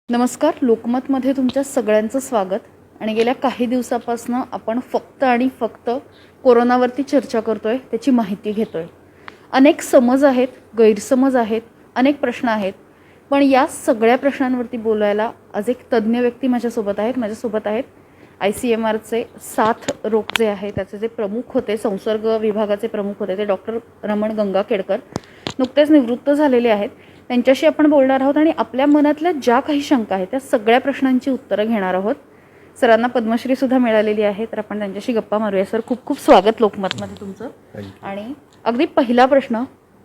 नमस्कार. लोकमतमध्ये तुमच्या सगळ्यांचं स्वागत. आणि गेल्या काही दिवसापासून आपण फक्त आणि फक्त कोरोनावरती चर्चा करतोय, त्याची माहिती घेतोय. अनेक समज आहेत, गैरसमज आहेत, अनेक प्रश्न आहेत. पण या सगळ्या प्रश्नांवरती बोलायला आज एक तज्ज्ञ व्यक्ती माझ्यासोबत आहेत. ICMRचे साथ रोग जे आहे त्याचे जे प्रमुख होते, संसर्ग विभागाचे प्रमुख होते, ते डॉक्टर रमण गंगाखेडकर नुकतेच निवृत्त झालेले आहेत. त्यांच्याशी आपण बोलणार आहोत आणि आपल्या मनातल्या ज्या काही शंका आहेत त्या सगळ्या प्रश्नांची उत्तरं घेणार आहोत. सरांना पद्मश्रीसुद्धा मिळालेली आहे, तर आपण त्यांच्याशी गप्पा मारूया. सर, खूप खूप स्वागत लोकमतमध्ये तुमचं. आणि अगदी पहिला प्रश्न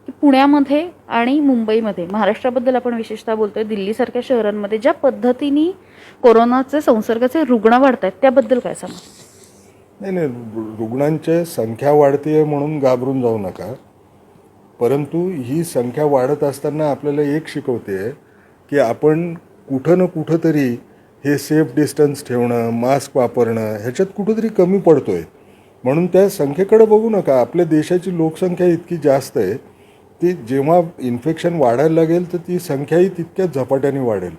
की पुण्यामध्ये आणि मुंबईमध्ये, महाराष्ट्राबद्दल आपण विशेषतः बोलतोय, दिल्लीसारख्या शहरांमध्ये ज्या पद्धतीने कोरोनाचे संसर्गाचे रुग्ण वाढत आहेत त्याबद्दल काय सांगा? नाही, रुग्णांची संख्या वाढते म्हणून घाबरून जाऊ नका. परंतु ही संख्या वाढत असताना आपल्याला एक शिकवते की आपण कुठं ना कुठं तरी हे सेफ डिस्टन्स ठेवणं, मास्क वापरणं ह्याच्यात कुठंतरी कमी पडतोय. म्हणून त्या संख्येकडे बघू नका. आपल्या देशाची लोकसंख्या इतकी जास्त आहे, ती जेव्हा इन्फेक्शन वाढायला लागेल तर ती संख्याही तितक्याच झपाट्याने वाढेल.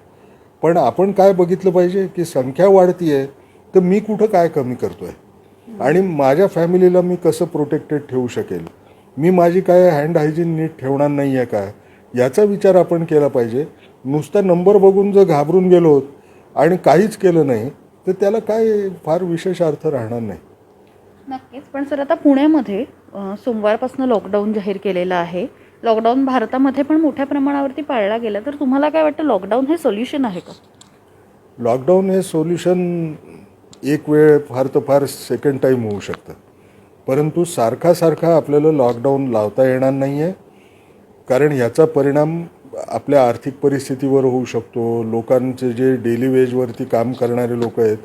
पण आपण काय बघितलं पाहिजे की संख्या वाढतीये तर मी कुठं काय कमी करतोय आणि माझ्या फॅमिलीला मी कसं प्रोटेक्टेड ठेवू शकेल, मी माझी काय हँड हायजीन नीट ठेवणार नाही आहे का, याचा विचार आपण केला पाहिजे. नुसता नंबर बघून जर घाबरून गेलो आणि काहीच केलं नाही तर त्याला काय फार विशेष अर्थ राहणार नाही. नक्कीच. पण सर, आता पुण्यामध्ये सोमवारपासून लॉकडाऊन जाहीर केलेलं आहे. लॉकडाऊन भारतामध्ये पण मोठ्या प्रमाणावरती पाळला गेला, तर तुम्हाला काय वाटतं, लॉकडाऊन हे सोल्युशन आहे का? लॉकडाऊन हे सोल्युशन एक वेळ फार तर फार सेकंड टाईम होऊ शकतं, परंतु सारखा आपल्याला लॉकडाऊन लावता येणार नाही आहे. कारण ह्याचा परिणाम आपल्या आर्थिक परिस्थितीवर होऊ शकतो. लोकांचे जे डेली वेजवरती काम करणारे लोक आहेत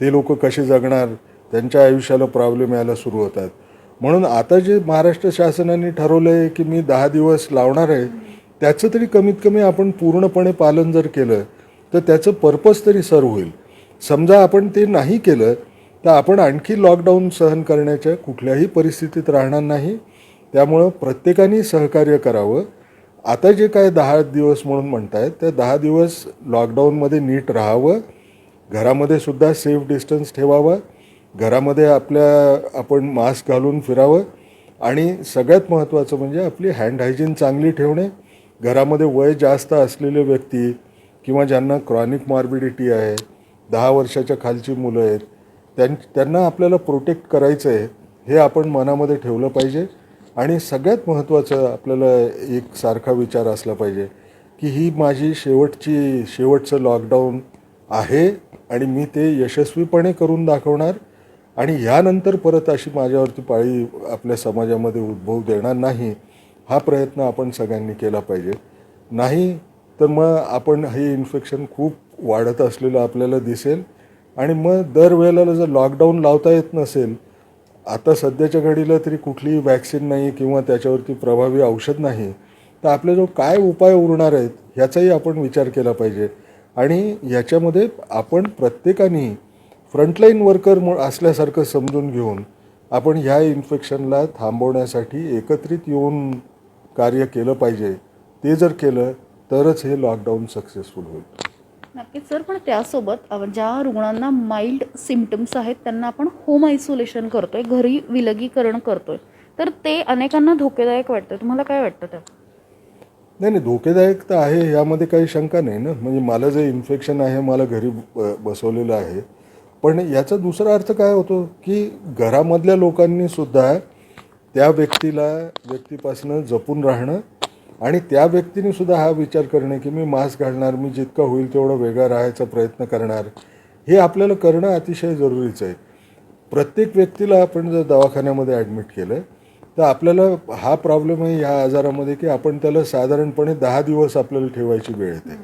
ते लोक कसे जगणार, त्यांच्या आयुष्याला प्रॉब्लेम यायला सुरू होतात. म्हणून आता जे महाराष्ट्र शासनाने ठरवलं आहे की मी 10 दिवस लावणार आहे, त्याचं तरी कमीत कमी आपण पूर्णपणे पालन जर केलं तर त्याचं पर्पज तरी सर्व होईल. समजा आपण ते नाही केलं तर आपण आणखी लॉकडाऊन सहन करण्याच्या कुठल्याही परिस्थितीत राहणार नाही. त्यामुळं प्रत्येकाने सहकार्य करावं. आता जे काय 10 दिवस म्हणून म्हणतायत त्या 10 दिवस लॉकडाऊनमध्ये नीट राहावं. घरामध्ये सुद्धा सेफ डिस्टन्स ठेवावा. घरामध्ये आपण मास्क घालून फिरावं. आणि सगळ्यात महत्त्वाचं म्हणजे आपली हँड हायजीन चांगली ठेवणे. घरामध्ये वय जास्त असलेले व्यक्ती किंवा ज्यांना क्रॉनिक मॉर्बिडिटी आहे, 10 वर्षाच्या खालची मुलं आहेत, त्यांना आपल्याला प्रोटेक्ट करायचं आहे हे आपण मनामध्ये ठेवलं पाहिजे. आणि सगळ्यात महत्त्वाचं आपल्याला एक सारखा विचार असला पाहिजे की ही माझी शेवटचं लॉकडाऊन आहे आणि मी ते यशस्वीपणे करून दाखवणार आणि ह्यानंतर परत अशी माझ्यावरती पाळी आपल्या समाजामध्ये उद्भवू देणार नाही. हा प्रयत्न आपण सगळ्यांनी केला पाहिजे. नाही तर मग आपण हे इन्फेक्शन खूप वाढत असलेलं आपल्याला दिसेल आणि मग दरवेळेला जर लॉकडाऊन लावता येत नसेल, आता सध्याच्या घडीला तरी कुठलीही वॅक्सिन नाही किंवा त्याच्यावरती प्रभावी औषध नाही, तर आपल्याजवळ काय उपाय उरणार आहेत ह्याचाही आपण विचार केला पाहिजे. आणि याच्यामध्ये आपण प्रत्येकाने फ्रंटलाईन वर्कर असल्यासारखं समजून घेऊन आपण ह्या इन्फेक्शनला थांबवण्यासाठी एकत्रित येऊन कार्य केलं पाहिजे. ते जर केलं तरच हे लॉकडाऊन सक्सेसफुल होईल. नक्कीच सर. पण त्यासोबत ज्या रुग्णांना माइल्ड सिम्पटम्स आहेत त्यांना आपण होम आयसोलेशन करतोय, घरी विलगीकरण करतोय, तर ते अनेकांना धोकेदायक वाटतं. तुम्हाला काय वाटतं त्या? नाही, धोकेदायक तर आहे, यामध्ये काही शंका नाही ना. म्हणजे मला जे इन्फेक्शन आहे, मला घरी बसवलेलं आहे. पण याचा दुसरा अर्थ काय होतो की घरामधल्या लोकांनी सुद्धा त्या व्यक्तीपासून जपून राहणं आणि त्या व्यक्तीने सुद्धा हा विचार करणे की मी मास्क घालणार, मी जितका होईल तेवढं वेगळा राहायचा प्रयत्न करणार, हे आपल्याला करणं अतिशय जरुरीचं आहे. प्रत्येक व्यक्तीला आपण जर दवाखान्यामध्ये ॲडमिट केलं तर आपल्याला हा प्रॉब्लेम आहे ह्या आजारामध्ये की आपण त्याला साधारणपणे 10 दिवस आपल्याला ठेवायची वेळ येते.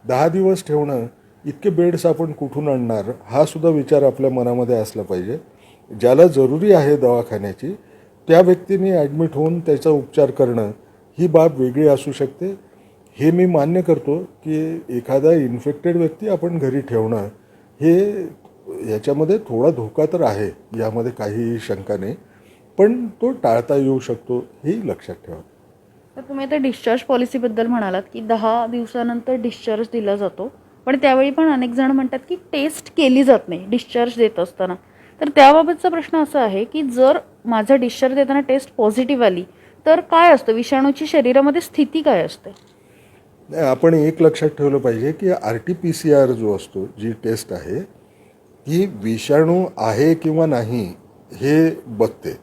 10 दिवस ठेवणं, इतके बेड्स आपण कुठून आणणार, हा सुद्धा विचार आपल्या मनामध्ये असला पाहिजे. ज्याला जरुरी आहे दवाखान्याची त्या व्यक्तीने ॲडमिट होऊन त्याचा उपचार करणं ही बाब वेगळी असू शकते. हे मी मान्य करतो की एखादा इन्फेक्टेड व्यक्ती आपण घरी ठेवणं हे याच्यामध्ये थोडा धोका तर आहे, यामध्ये काहीही शंका नाही, पण तो टाळता येऊ शकतो, हेही लक्षात ठेवा. तर तुम्ही आता डिस्चार्ज पॉलिसीबद्दल म्हणालात की 10 दिवसानंतर डिस्चार्ज दिला जातो, पण त्यावेळी पण अनेक जण म्हणतात की टेस्ट केली जात नाही डिस्चार्ज देत असताना. तर त्याबाबतचा प्रश्न असा आहे की जर माझा डिस्चार्ज देताना टेस्ट पॉझिटिव्ह आली तर काय असतं, विषाणूची शरीरामध्ये स्थिती काय असते? नाही, आपण एक लक्षात ठेवलं पाहिजे की RT-PCR जो असतो, जी टेस्ट आहे, ही विषाणू आहे किंवा नाही हे बघते.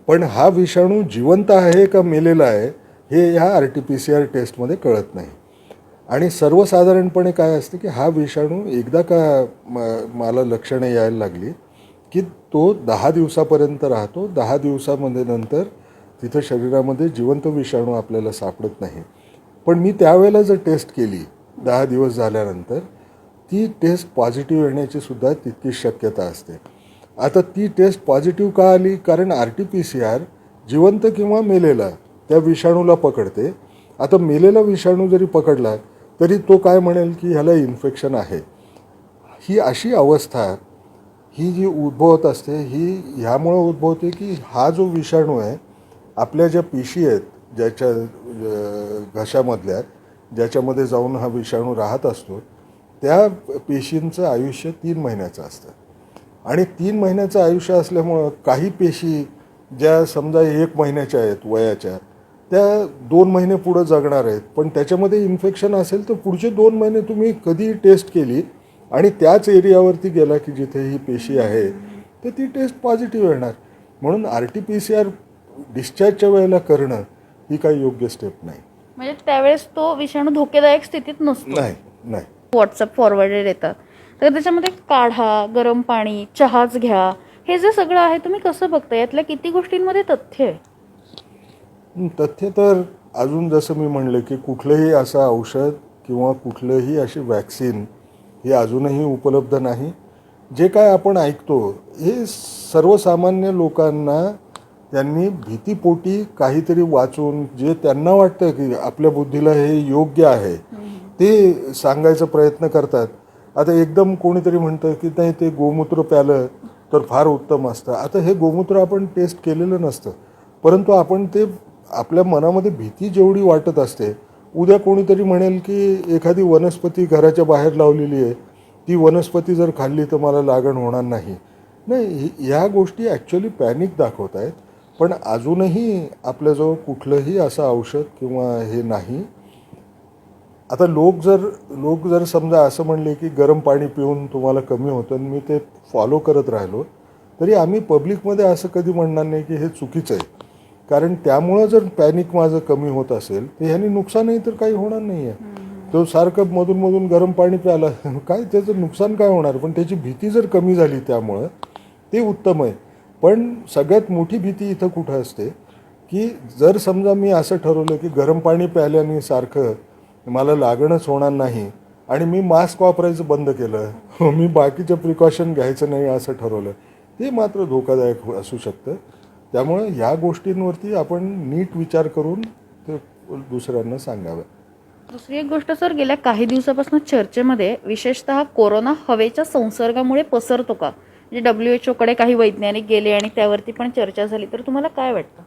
पण हा विषाणू जिवंत आहे का मेलेला आहे हे ह्या RT-PCR टेस्टमध्ये कळत नाही. आणि सर्वसाधारणपणे काय असतं की हा विषाणू एकदा का मला लक्षणं यायला लागली की तो 10 दिवसापर्यंत राहतो. 10 दिवसामध्ये नंतर तिथं शरीरामध्ये जिवंत विषाणू आपल्याला सापडत नाही. पण मी त्यावेळेला जर टेस्ट केली 10 दिवस झाल्यानंतर, ती टेस्ट पॉझिटिव्ह येण्याची सुद्धा तितकीच शक्यता असते. आता ती टेस्ट पॉझिटिव्ह का आली? कारण RT-PCR जिवंत किंवा मेलेला त्या विषाणूला पकडते. आता मेलेला विषाणू जरी पकडला तरी तो काय म्हणेल की ह्याला इन्फेक्शन आहे. ही अशी अवस्था ही जी उद्भवत असते ही ह्यामुळं उद्भवते की हा जो विषाणू आहे, आपल्या ज्या पेशी आहेत ज्याच्या घशामधल्या, ज्याच्यामध्ये जाऊन हा विषाणू राहत असतो, त्या पेशींचं आयुष्य 3 महिन्याचं असतं. आणि 3 महिन्याचं आयुष्य असल्यामुळं काही पेशी ज्या समजा 1 महिन्याच्या आहेत वयाच्या, त्या 2 महिने पुढं जगणार आहेत. पण त्याच्यामध्ये इन्फेक्शन असेल तर पुढचे 2 महिने तुम्ही कधीही टेस्ट केली आणि त्याच एरियावरती गेला की जिथे ही पेशी आहे तर ती टेस्ट पॉझिटिव्ह येणार. म्हणून RT-PCR डिस्चार्जच्या वेळेला करणं ही काही योग्य स्टेप नाही. म्हणजे त्यावेळेस तो विषाणू धोकेदायक स्थितीत नसतो. नाही. व्हॉट्सअप फॉरवर्डेड येतात तर त्याच्यामध्ये काढा, गरम पाणी, चहाच घ्या, हे जे सगळं आहे तुम्ही कसं बघता? यातल्या किती गोष्टींमध्ये तथ्य आहे? तथ्य तर अजून जसं मी म्हणलं की कुठलंही असं औषध किंवा कुठलंही अशी वॅक्सिन हे अजूनही उपलब्ध नाही. जे काय आपण ऐकतो हे सर्वसामान्य लोकांना त्यांनी भीतीपोटी काहीतरी वाचून जे त्यांना वाटतं की आपल्या बुद्धीला हे योग्य आहे ते सांगायचा प्रयत्न करतात. आता एकदम कोणीतरी म्हणतं की नाही ते गोमूत्र प्यालं तर फार उत्तम असतं. आता हे गोमूत्र आपण टेस्ट केलेलं नसतं, परंतु आपण ते आपल्या मनामध्ये भीती जेवढी वाटत असते, उद्या कोणीतरी म्हणेल की एखादी वनस्पती घराच्या बाहेर लावलेली आहे, ती वनस्पती जर खाल्ली तर मला लागण होणार नाही. नाही, ह्या गोष्टी ॲक्च्युली पॅनिक दाखवत आहेत. पण अजूनही आपल्याजवळ कुठलंही असं औषध किंवा हे नाही. आता लोक जर समजा असं म्हणले की गरम पाणी पिऊन तुम्हाला कमी होतं आणि मी ते फॉलो करत राहिलो, तरी आम्ही पब्लिकमध्ये असं कधी म्हणणार नाही की हे चुकीचं आहे. कारण त्यामुळं जर पॅनिक माझं कमी होत असेल तर ह्याने नुकसानही तर काही होणार नाही आहे. तो सारखं मधून गरम पाणी प्यायला काय त्याचं नुकसान काय होणार? पण त्याची भीती जर कमी झाली त्यामुळं ते उत्तम आहे. पण सगळ्यात मोठी भीती इथं कुठं असते की जर समजा मी असं ठरवलं की गरम पाणी प्यायल्याने सारखं मला लागणच होणार नाही आणि मी मास्क वापरायचं बंद केलं, मी बाकीचं प्रिकॉशन घ्यायचं नाही असं ठरवलं, ते मात्र धोकादायक असू शकतं. त्यामुळं ह्या गोष्टींवरती आपण नीट विचार करून ते दुसऱ्यांना सांगावं. दुसरी एक गोष्ट सर, गेल्या काही दिवसापासून चर्चेमध्ये विशेषतः कोरोना हवेच्या संसर्गामुळे पसरतो का, म्हणजे WHO काही वैज्ञानिक गेले आणि त्यावरती पण चर्चा झाली, तर तुम्हाला काय वाटतं?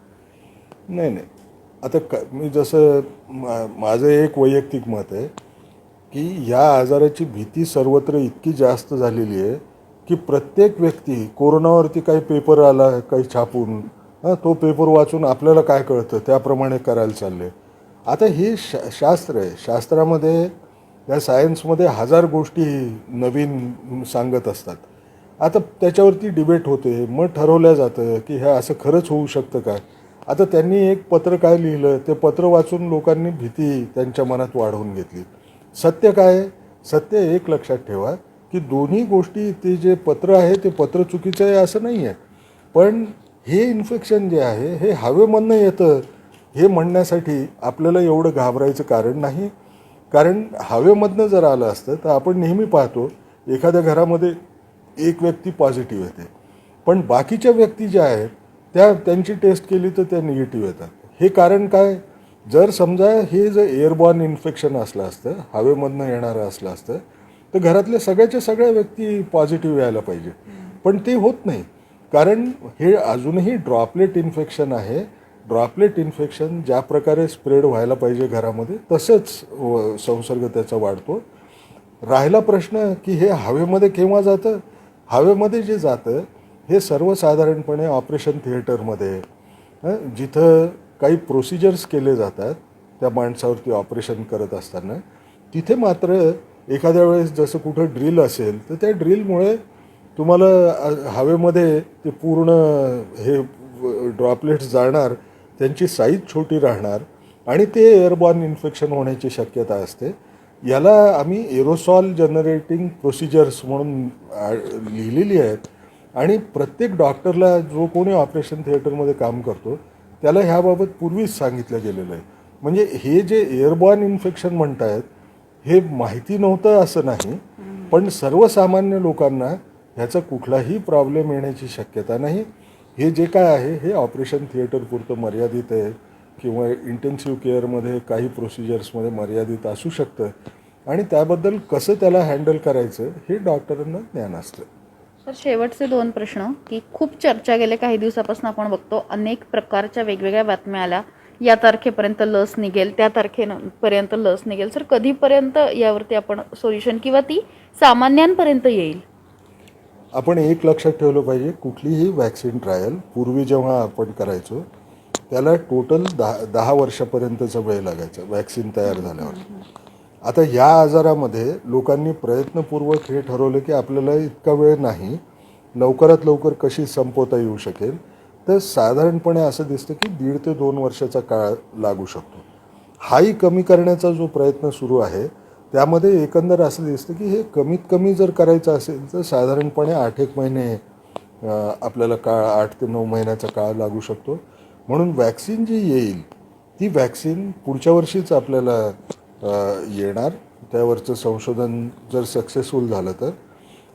नाही, आता मी जसं माझं एक वैयक्तिक मत आहे की ह्या आजाराची भीती सर्वत्र इतकी जास्त झालेली आहे की प्रत्येक व्यक्ती कोरोनावरती काही पेपर आला काही छापून तो पेपर वाचून आपल्याला काय कळतं त्याप्रमाणे करायला चालले. आता हे शास्त्र आहे. शास्त्रामध्ये या सायन्समध्ये 1000 गोष्टी नवीन सांगत असतात. आता त्याच्यावरती डिबेट होते, मग ठरवलं जातं की हे असं खरंच होऊ शकतं का. आता त्यांनी एक पत्र काय लिहिलं, ते पत्र वाचून लोकांनी भीती त्यांच्या मनात वाढवून घेतली. सत्य काय आहे? सत्य एक लक्षात ठेवा की दोन्ही गोष्टी, ते जे पत्र आहे ते पत्र चुकीचं आहे असं नाही आहे. पण हे इन्फेक्शन जे आहे हे हवेमधनं येतं हे म्हणण्यासाठी आपल्याला एवढं घाबरायचं कारण नाही. कारण हवेमधनं जर आलं असतं तर आपण नेहमी पाहतो एखाद्या घरामध्ये एक व्यक्ती पॉझिटिव्ह येते, पण बाकीच्या व्यक्ती ज्या आहेत त्यांची टेस्ट केली तर त्या निगेटिव्ह येतात. हे कारण काय? जर समजा हे जर एअरबॉर्न इन्फेक्शन असलं असतं, हवेमधनं येणारं असलं असतं, तर घरातल्या सगळ्याच्या सगळ्या व्यक्ती पॉझिटिव्ह यायला पाहिजे. पण ते होत नाही, कारण हे अजूनही ड्रॉपलेट इन्फेक्शन आहे. ड्रॉपलेट इन्फेक्शन ज्या प्रकारे स्प्रेड व्हायला पाहिजे घरामध्ये तसंच संसर्ग त्याचा वाढतो. राहिला प्रश्न की हे हवेमध्ये केव्हा जातं. हवेमध्ये जे जातं हे सर्वसाधारणपणे ऑपरेशन थिएटरमध्ये, जिथं काही प्रोसिजर्स केले जातात त्या माणसावरती ऑपरेशन करत असताना, तिथे मात्र एखाद्या वेळेस जसं कुठं ड्रिल असेल तर त्या ड्रिलमुळे तुम्हाला हवेमध्ये ते पूर्ण हे ड्रॉपलेट्स जाणार, त्यांची साईज छोटी राहणार आणि ते एअरबॉर्न इन्फेक्शन होण्याची शक्यता असते. याला आम्ही एरोसॉल जनरेटिंग प्रोसिजर्स म्हणून लिहिलेली आहेत आणि प्रत्येक डॉक्टरला जो कोणी ऑपरेशन थिएटरमध्ये काम करतो त्याला ह्याबाबत पूर्वीच सांगितलं गेलेलं आहे. म्हणजे हे जे एअरबॉर्न इन्फेक्शन म्हणतायत हे माहिती नव्हतं असं नाही, पण सर्वसामान्य लोकांना ह्याचा कुठलाही प्रॉब्लेम येण्याची शक्यता नाही. हे जे काय आहे हे ऑपरेशन थिएटरपुरतं मर्यादित आहे किंवा इंटेन्सिव्ह केअरमध्ये काही प्रोसिजर्समध्ये मर्यादित असू शकतं आणि त्याबद्दल कसं त्याला हँडल करायचं हे डॉक्टरांना ज्ञान असतं. तर शेवटचे 2 प्रश्न की खूप चर्चा गेले काही दिवसापासून आपण बघतो, अनेक प्रकारच्या वेगवेगळ्या बातम्या आल्या, या तारखेपर्यंत लस निघेल, त्या तारखेपर्यंत लस निघेल. सर कधीपर्यंत यावरती आपण सोल्युशन किंवा ती सामान्यांपर्यंत येईल? आपण एक लक्षात ठेवलं पाहिजे, कुठलीही वॅक्सिन ट्रायल पूर्वी जेव्हा आपण करायचो त्याला टोटल 10 वर्षापर्यंतचा वेळ लागायचा वॅक्सिन तयार झाल्यावर. आता या आजारामध्ये लोकांनी प्रयत्नपूर्वक हे ठरवलं की आपल्याला इतका वेळ नाही, लवकरात लवकर कशी संपवता येऊ शकेल. तर साधारणपणे असं दिसतं की 1.5 ते 2 वर्षाचा काळ लागू शकतो. हाही कमी करण्याचा जो प्रयत्न सुरू आहे त्यामध्ये एकंदर असं दिसतं की हे कमीत कमी जर करायचं असेल तर साधारणपणे 8-1 महिने आपल्याला काळ, 8 ते 9 महिन्याचा काळ लागू शकतो. म्हणून वॅक्सिन जी येईल ती वॅक्सिन पुढच्या वर्षीच आपल्याला येणार, त्यावरचं संशोधन जर सक्सेसफुल झालं तर.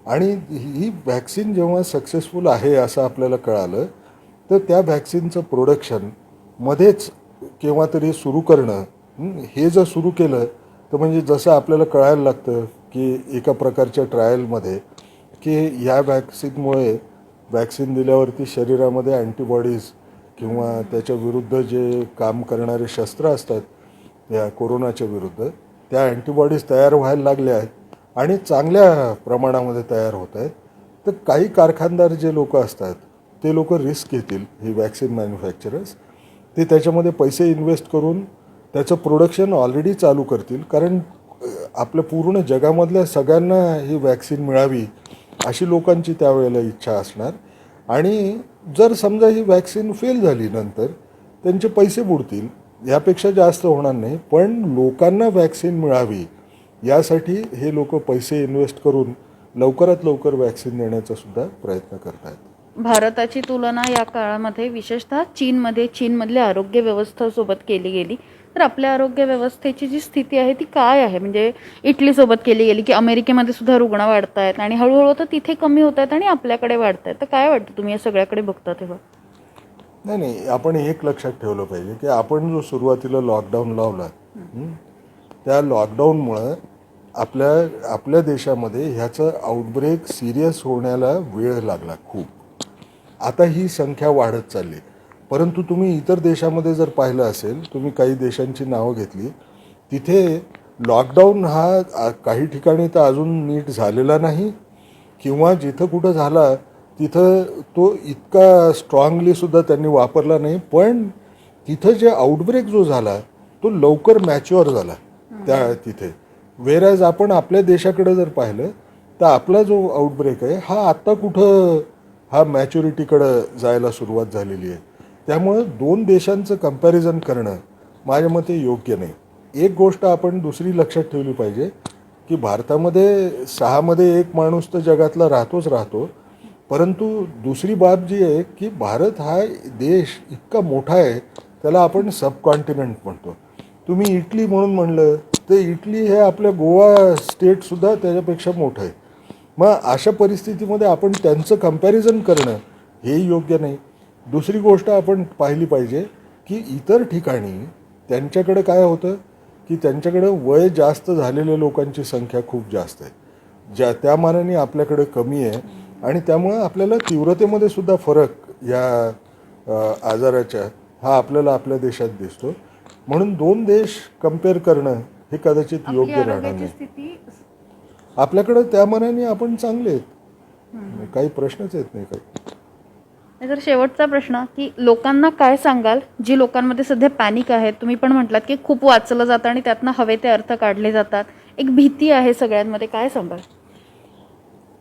आणि ही वॅक्सिन जेव्हा सक्सेसफुल आहे असं आपल्याला कळालं तर त्या वॅक्सिनचं प्रोडक्शन मध्येच केव्हा तरी सुरू करणं, हे जर सुरू केलं तर म्हणजे जसं आपल्याला कळायला लागतं की एका प्रकारच्या ट्रायलमध्ये की ह्या वॅक्सिनमुळे वॅक्सिन दिल्यावरती शरीरामध्ये अँटीबॉडीज किंवा त्याच्या विरुद्ध जे काम करणारे शस्त्र असतात या कोरोनाच्या विरुद्ध, त्या अँटीबॉडीज तयार व्हायला लागल्या आहेत आणि चांगल्या प्रमाणामध्ये तयार होत आहेत. तर काही कारखानदार जे लोक असतात ते लोक रिस्क घेतील, ही वॅक्सिन मॅन्युफॅक्चरर्स, ते त्याच्यामध्ये पैसे इन्व्हेस्ट करून त्याचं प्रोडक्शन ऑलरेडी चालू करतील. कारण आपल्या पूर्ण जगामधल्या सगळ्यांना ही वॅक्सिन मिळावी अशी लोकांची त्यावेळेला इच्छा असणार. आणि जर समजा ही वॅक्सिन फेल झाली नंतर त्यांचे पैसे बुडतील, यापेक्षा जास्त होणार नाही. पण लोकांना वॅक्सिन मिळावी यासाठी हे लोक पैसे इन्व्हेस्ट करून लवकरात लवकर वॅक्सिन देण्याचा सुद्धा प्रयत्न करत आहेत. भारताची तुलना या काळामध्ये विशेषतः चीनमधल्या आरोग्य व्यवस्थेसोबत केली गेली तर आपल्या आरोग्य व्यवस्थेची जी स्थिती आहे ती काय आहे? म्हणजे इटलीसोबत केली गेली की अमेरिकेमध्ये सुद्धा रुग्ण वाढत आहेत आणि हळूहळू तर तिथे कमी होत आहेत आणि आपल्याकडे वाढत आहेत. तर काय वाटतं तुम्ही या सगळ्याकडे बघता तेव्हा? नाही, आपण एक लक्षात ठेवलं पाहिजे की आपण जो सुरुवातीला लॉकडाऊन लावला त्या लॉकडाऊनमुळं आपल्या देशामध्ये ह्याचं आउटब्रेक सिरियस होण्याला वेळ लागला खूप. आता ही संख्या वाढत चालली. परंतु तुम्ही इतर देशामध्ये जर पाहिलं असेल, तुम्ही काही देशांची नावं घेतली, तिथे लॉकडाऊन हा काही ठिकाणी तर अजून नीट झालेला नाही किंवा जिथं कुठं झाला तिथं तो इतका स्ट्रॉंगली सुद्धा त्यांनी वापरला नाही. पण तिथं जे आउटब्रेक जो झाला तो लवकर मॅच्युअर झाला त्या तिथे. वेरॅज आपण आपल्या देशाकडे जर पाहिलं तर आपला जो आउटब्रेक आहे हा आत्ता कुठं हा मॅच्युरिटीकडं जायला सुरुवात झालेली आहे. त्यामुळं 2 देशांचं कंपॅरिझन करणं माझ्या मते योग्य नाही. एक गोष्ट आपण दुसरी लक्षात ठेवली पाहिजे की भारतामध्ये 6 मध्ये 1 माणूस तर जगातला राहतो. परंतु दुसरी बाब जी आहे की भारत हा देश इतका मोठा आहे, त्याला आपण सबकॉन्टिनेंट म्हणतो. तुम्ही इटली म्हणून म्हणलं तर इटली हे आपल्या गोवा स्टेटसुद्धा त्याच्यापेक्षा मोठं आहे. मग अशा परिस्थितीमध्ये आपण त्यांचं कंपॅरिझन करणं हे योग्य नाही. दुसरी गोष्ट आपण पाहिली पाहिजे की इतर ठिकाणी त्यांच्याकडे काय होतं की त्यांच्याकडं वय जास्त झालेल्या लोकांची संख्या खूप जास्त आहे, त्या मानाने आपल्याकडे कमी आहे. आणि त्यामुळं आपल्याला तीव्रतेमध्ये सुद्धा फरक या आजाराच्या हा आपल्याला आपल्या देशात दिसतो. म्हणून 2 देश कंपेअर करणं हे कदाचित योग्य राहणार नाही. आपल्याकडं त्या मनाने आपण चांगले आहेत, काही प्रश्नच येत नाही काही. तर शेवटचा प्रश्न की लोकांना काय सांगाल, जी लोकांमध्ये सध्या पॅनिक आहे. तुम्ही पण म्हटलात की खूप वाचलं जातं आणि त्यातनं हवे ते अर्थ काढले जातात, एक भीती आहे सगळ्यांमध्ये, काय सांगाल?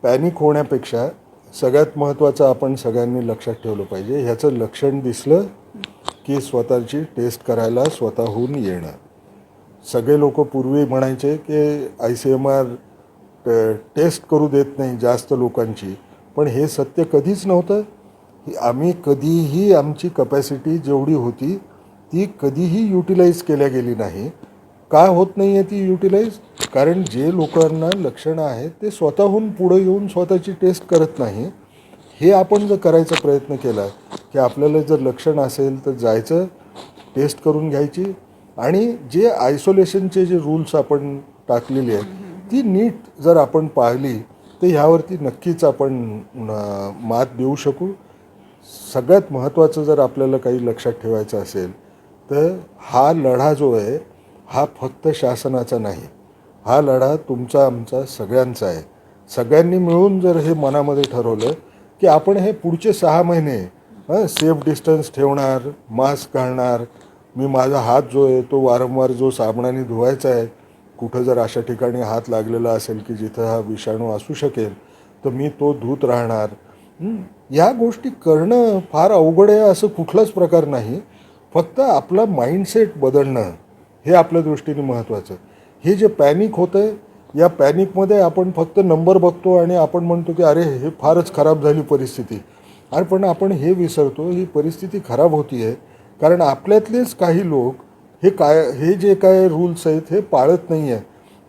पॅनिक होण्यापेक्षा सगळ्यात महत्त्वाचं आपण सगळ्यांनी लक्षात ठेवलं पाहिजे, ह्याचं लक्षण दिसलं की स्वतःची टेस्ट करायला स्वतःहून येणं. सगळे लोक पूर्वी म्हणायचे की ICMR टेस्ट करू देत नाही जास्त लोकांची, पण हे सत्य कधीच नव्हतं. आम्ही कधीही आमची कपॅसिटी जेवढी होती ती कधीही युटिलाइज केल्या गेली नाही. का होत नाही आहे ती युटिलाइज? कारण जे लोकांना लक्षणं आहेत ते स्वतःहून पुढे येऊन स्वतःची टेस्ट करत नाही. हे आपण जर करायचा प्रयत्न केला की आपल्याला जर लक्षण असेल तर जायचं, टेस्ट करून घ्यायची, आणि जे आयसोलेशनचे जे रूल्स आपण टाकलेले आहेत ती नीट जर आपण पाळली तर ह्यावरती नक्कीच आपण मात देऊ शकू. सगळ्यात महत्त्वाचं जर आपल्याला काही लक्षात ठेवायचं असेल तर हा लढा जो आहे हा फक्त शासनाचा नाही, हा लढा तुमचा आमचा सगळ्यांचा आहे. सगळ्यांनी मिळून जर हे मनामध्ये ठरवलं की आपण हे पुढचे 6 महिने सेफ डिस्टन्स ठेवणार, मास्क घालणार, मी माझा हात जो आहे तो वारंवार जो साबणाने धुवायचा आहे, कुठं जर अशा ठिकाणी हात लागलेला असेल की जिथं हा विषाणू असू शकेल तर मी तो धूत राहणार. या गोष्टी करणं फार अवघड आहे असं कुठलाच प्रकार नाही. फक्त आपला माइंडसेट बदलणं हे आपल्या दृष्टीने महत्त्वाचं. हे जे पॅनिक होतं आहे, या पॅनिकमध्ये आपण फक्त नंबर बघतो आणि आपण म्हणतो की अरे हे फारच खराब झाली परिस्थिती. अरे पण आपण हे विसरतो ही परिस्थिती खराब होती आहे कारण आपल्यातलेच काही लोक हे जे काय रूल्स आहेत हे पाळत नाही आहे.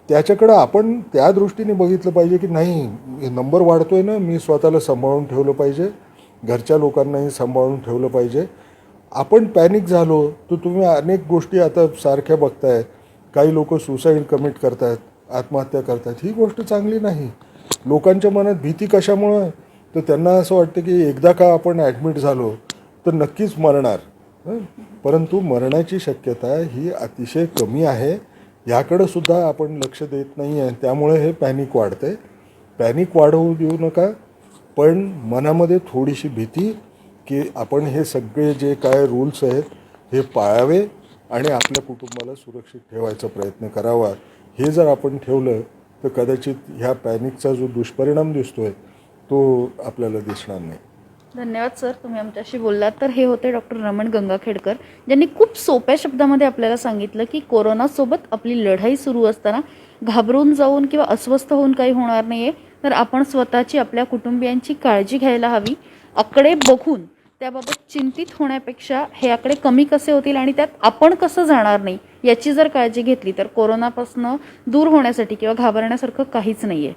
त्याच्याकडं आपण त्या दृष्टीने बघितलं पाहिजे की नाही, नंबर वाढतो आहे ना, मी स्वतःला सांभाळून ठेवलं पाहिजे, घरच्या लोकांनाही सांभाळून ठेवलं पाहिजे. आपण पॅनिक झालो तर तुम्ही अनेक गोष्टी आता सारख्या बघताय, काही लोक सुसाईड कमिट करतात, आत्महत्या करतात. ही गोष्ट चांगली नाही. लोकांच्या मनात भीती कशामुळं? तर त्यांना असं वाटतं की एकदा का आपण ॲडमिट झालो तर नक्कीच मरणार. परंतु मरण्याची शक्यता ही अतिशय कमी आहे. याकडं सुद्धा आपण लक्ष देत नाही आहे, त्यामुळे हे पॅनिक वाढते. पॅनिक वाढवू देऊ नका, पण मनामध्ये थोडीशी भीती की आपण हे सगळे जे काय रूल्स आहेत हे पाळावे आणि आपल्या कुटुंबाला सुरक्षित ठेवायचा प्रयत्न करावा. हे जर आपण ठेवलं तर कदाचित ह्या पॅनिकचा जो दुष्परिणाम दिसतो आहे तो आपल्याला दिसणार नाही. धन्यवाद सर, तुम्ही आमच्याशी बोललात. तर हे होते डॉक्टर रमण गंगाखेडकर, ज्यांनी खूप सोप्या शब्दामध्ये आपल्याला सांगितलं की कोरोनासोबत आपली लढाई सुरू असताना घाबरून जाऊन किंवा अस्वस्थ होऊन काही होणार नाही आहे. तर आपण स्वतःची, आपल्या कुटुंबियांची काळजी घ्यायला हवी. आकडे बघून त्याबाबत चिंतित होण्यापेक्षा हे आकडे कमी कसे होतील आणि त्यात आपण कसं जाणार नाही याची जर काळजी घेतली तर कोरोनापासून दूर होण्यासाठी किंवा घाबरण्यासारखं काहीच नाही आहे.